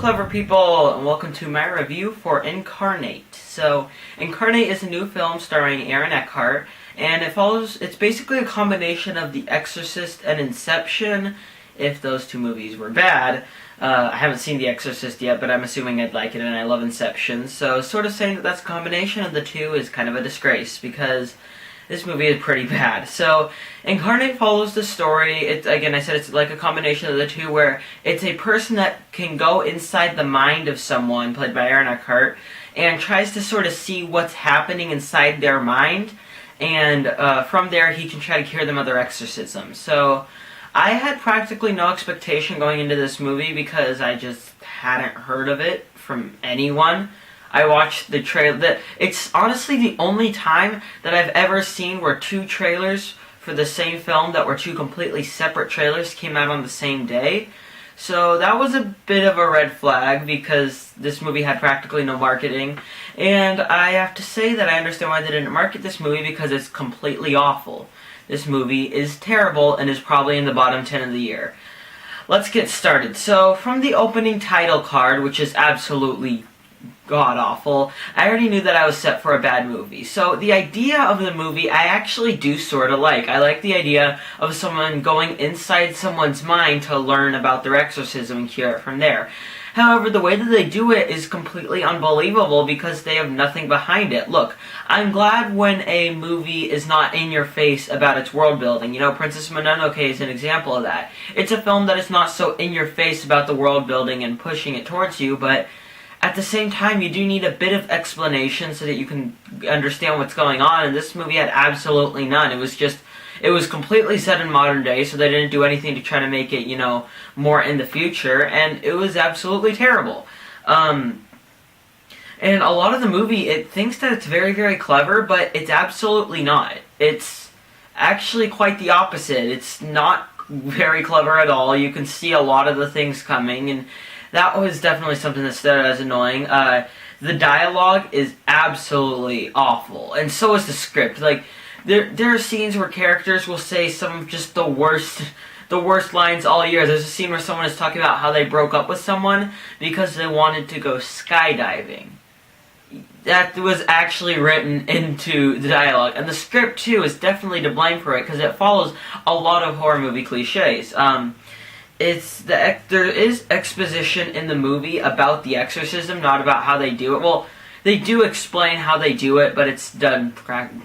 clever people, and welcome to my review for Incarnate. So, Incarnate is a new film starring Aaron Eckhart, and it's basically a combination of The Exorcist and Inception, if those two movies were bad. I haven't seen The Exorcist yet, but I'm assuming I'd like it, and I love Inception, so sort of saying that that's a combination of the two is kind of a disgrace, because this movie is pretty bad. So, Incarnate follows the story. Again, I said it's like a combination of the two, where it's a person that can go inside the mind of someone, played by Aaron Eckhart, and tries to sort of see what's happening inside their mind, and from there he can try to cure them of their exorcism. So, I had practically no expectation going into this movie because I just hadn't heard of it from anyone. I watched the trailer. It's honestly the only time that I've ever seen where two trailers for the same film that were two completely separate trailers came out on the same day. So that was a bit of a red flag because this movie had practically no marketing. And I have to say that I understand why they didn't market this movie because it's completely awful. This movie is terrible and is probably in the bottom 10 of the year. Let's get started. So, from the opening title card, which is absolutely god-awful, I already knew that I was set for a bad movie. So, the idea of the movie I actually do sort of like. I like the idea of someone going inside someone's mind to learn about their exorcism and cure it from there. However, the way that they do it is completely unbelievable because they have nothing behind it. Look, I'm glad when a movie is not in your face about its world building. You know, Princess Mononoke is an example of that. It's a film that is not so in your face about the world building and pushing it towards you, but at the same time, you do need a bit of explanation so that you can understand what's going on, and this movie had absolutely none. It was completely set in modern day, so they didn't do anything to try to make it, more in the future, and it was absolutely terrible. And a lot of the movie, it thinks that it's very, very clever, but it's absolutely not. It's actually quite the opposite. It's not very clever at all. You can see a lot of the things coming, and that was definitely something that stood out as annoying. The dialogue is absolutely awful, and so is the script. Like, there are scenes where characters will say some of just the worst lines all year. There's a scene where someone is talking about how they broke up with someone because they wanted to go skydiving. That was actually written into the dialogue. And the script, too, is definitely to blame for it because it follows a lot of horror movie cliches. There is exposition in the movie about the exorcism, not about how they do it. Well, they do explain how they do it, but it's done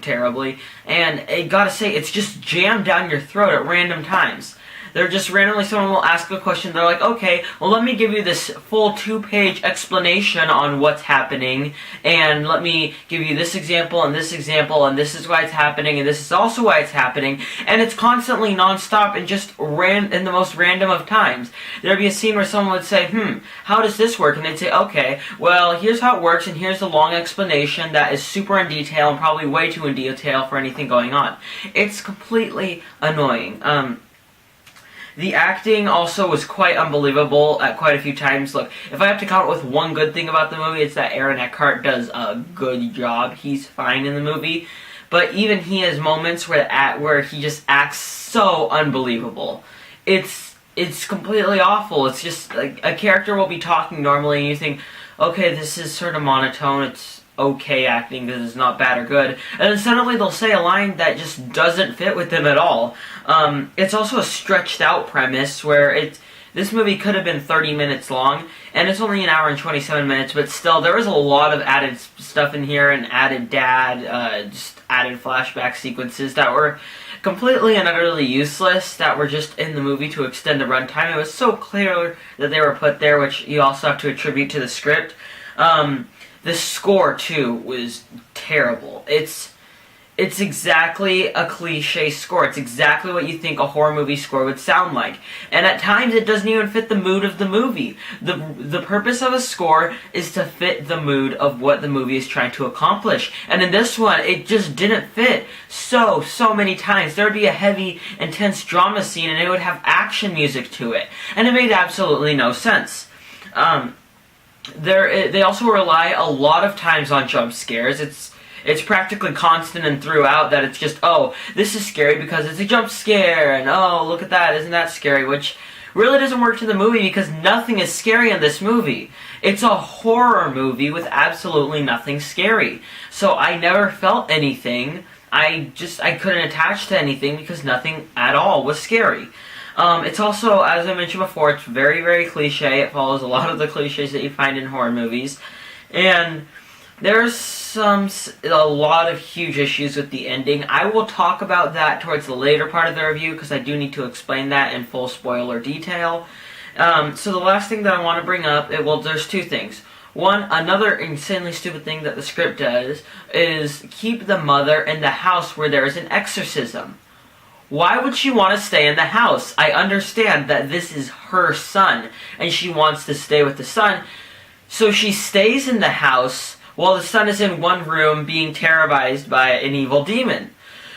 terribly. And I gotta say, it's just jammed down your throat at random times. They're just randomly, someone will ask a question, they're like, okay, well let me give you this full 2-page explanation on what's happening, and let me give you this example, and this is why it's happening, and this is also why it's happening, and it's constantly non-stop and just in the most random of times. There'd be a scene where someone would say, how does this work? And they'd say, okay, well, here's how it works, and here's the long explanation that is super in detail, and probably way too in detail for anything going on. It's completely annoying. The acting also was quite unbelievable at quite a few times. Look, if I have to come up with one good thing about the movie, it's that Aaron Eckhart does a good job. He's fine in the movie, but even he has moments where he just acts so unbelievable. It's completely awful. It's just like a character will be talking normally, and you think, okay, this is sort of monotone. It's okay acting because it's not bad or good, and then suddenly they'll say a line that just doesn't fit with them at all. It's also a stretched out premise where this movie could have been 30 minutes long, and it's only an hour and 27 minutes, but still, there was a lot of added stuff in here, and added just added flashback sequences that were completely and utterly useless, that were just in the movie to extend the runtime. It was so clear that they were put there, which you also have to attribute to the script. The score, too, was terrible. It's exactly a cliche score. It's exactly what you think a horror movie score would sound like. And at times, it doesn't even fit the mood of the movie. The purpose of a score is to fit the mood of what the movie is trying to accomplish. And in this one, it just didn't fit so many times. There would be a heavy, intense drama scene, and it would have action music to it. And it made absolutely no sense. They also rely a lot of times on jump scares. It's practically constant and throughout that it's just, oh, this is scary because it's a jump scare, and oh, look at that, isn't that scary? Which really doesn't work to the movie because nothing is scary in this movie. It's a horror movie with absolutely nothing scary. So I never felt anything. I couldn't attach to anything because nothing at all was scary. It's also, as I mentioned before, it's very, very cliche. It follows a lot of the cliches that you find in horror movies. And there's a lot of huge issues with the ending. I will talk about that towards the later part of the review because I do need to explain that in full spoiler detail. So the last thing that I want to bring up, there's two things. One, another insanely stupid thing that the script does is keep the mother in the house where there is an exorcism. Why would she want to stay in the house? I understand that this is her son, and she wants to stay with the son. So she stays in the house while the son is in one room being terrorized by an evil demon.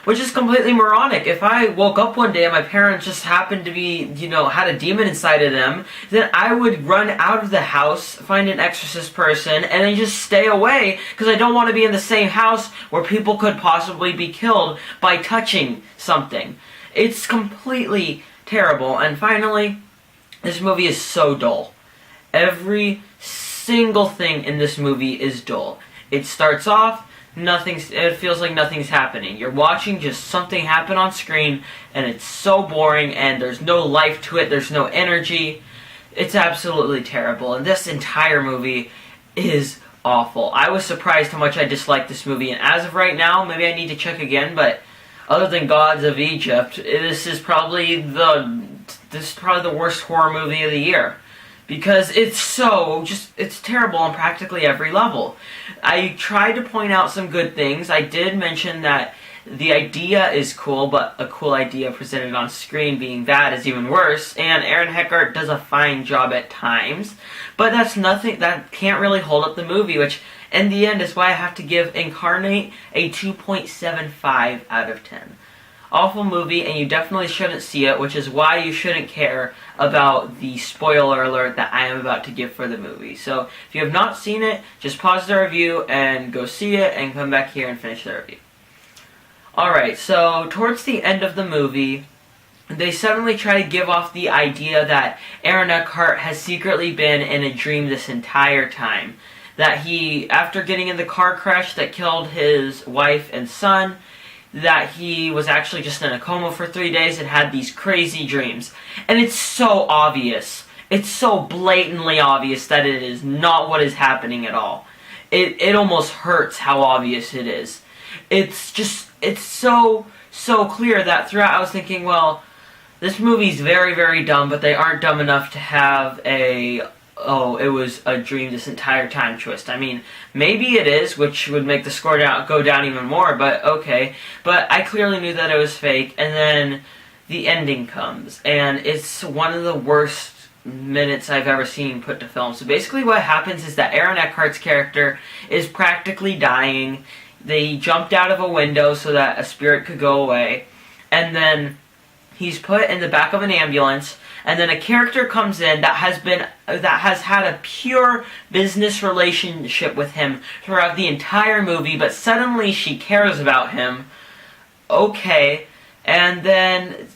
Which is completely moronic. If I woke up one day and my parents just happened to be, had a demon inside of them, then I would run out of the house, find an exorcist person, and then just stay away because I don't want to be in the same house where people could possibly be killed by touching something. It's completely terrible. And finally, this movie is so dull. Every single thing in this movie is dull. It starts off, it feels like nothing's happening. You're watching just something happen on screen, and it's so boring, and there's no life to it, there's no energy. It's absolutely terrible, and this entire movie is awful. I was surprised how much I disliked this movie, and as of right now, maybe I need to check again, but other than Gods of Egypt, this is probably the worst horror movie of the year. Because it's terrible on practically every level. I tried to point out some good things. I did mention that the idea is cool, but a cool idea presented on screen being bad is even worse. And Aaron Eckhart does a fine job at times. But that can't really hold up the movie, which in the end is why I have to give Incarnate a 2.75 out of 10. Awful movie, and you definitely shouldn't see it, which is why you shouldn't care about the spoiler alert that I am about to give for the movie. So, if you have not seen it, just pause the review and go see it, and come back here and finish the review. Alright, so towards the end of the movie, they suddenly try to give off the idea that Aaron Eckhart has secretly been in a dream this entire time. That he, after getting in the car crash that killed his wife and son, that he was actually just in a coma for 3 days and had these crazy dreams. And it's so obvious. It's so blatantly obvious that it is not what is happening at all. It almost hurts how obvious it is. It's so clear that throughout I was thinking, well, this movie's very, very dumb, but they aren't dumb enough to have it was a dream this entire time twist. I mean, maybe it is, which would make the score go down even more, but okay. But I clearly knew that it was fake, and then the ending comes, and it's one of the worst minutes I've ever seen put to film. So basically what happens is that Aaron Eckhart's character is practically dying. They jumped out of a window so that a spirit could go away, and then he's put in the back of an ambulance, and then a character comes in that has had a pure business relationship with him throughout the entire movie, but suddenly she cares about him. Okay, and then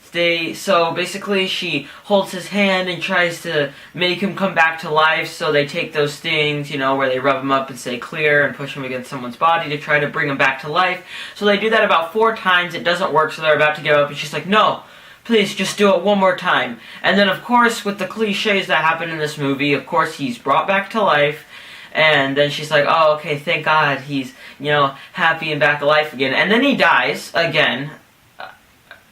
so basically she holds his hand and tries to make him come back to life, so they take those things, where they rub him up and say clear and push him against someone's body to try to bring him back to life. So they do that about 4 times, it doesn't work, so they're about to give up, and she's like, no, please, just do it one more time. And then, of course, with the cliches that happen in this movie, of course, he's brought back to life. And then she's like, oh, okay, thank God he's, happy and back to life again. And then he dies again.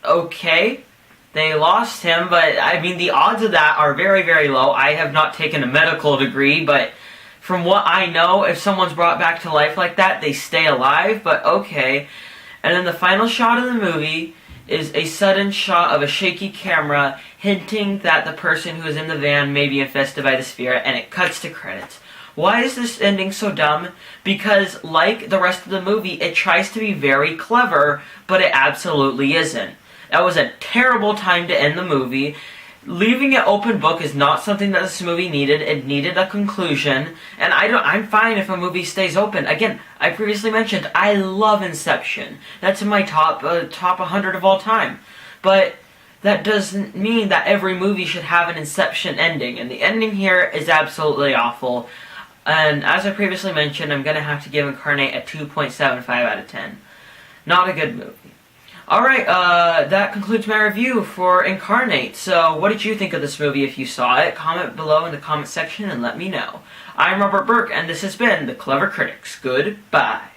Okay, they lost him, but, I mean, the odds of that are very, very low. I have not taken a medical degree, but from what I know, if someone's brought back to life like that, they stay alive, but okay. And then the final shot of the movie is a sudden shot of a shaky camera hinting that the person who is in the van may be infested by the spirit, and it cuts to credits. Why is this ending so dumb? Because, like the rest of the movie, it tries to be very clever, but it absolutely isn't. That was a terrible time to end the movie. Leaving it open book is not something that this movie needed. It needed a conclusion, and I'm fine if a movie stays open. Again, I previously mentioned, I love Inception. That's in my top 100 of all time. But that doesn't mean that every movie should have an Inception ending, and the ending here is absolutely awful. And as I previously mentioned, I'm going to have to give Incarnate a 2.75 out of 10. Not a good movie. Alright, that concludes my review for Incarnate. So, what did you think of this movie if you saw it? Comment below in the comment section and let me know. I'm Robert Burke, and this has been The Clever Critics. Goodbye.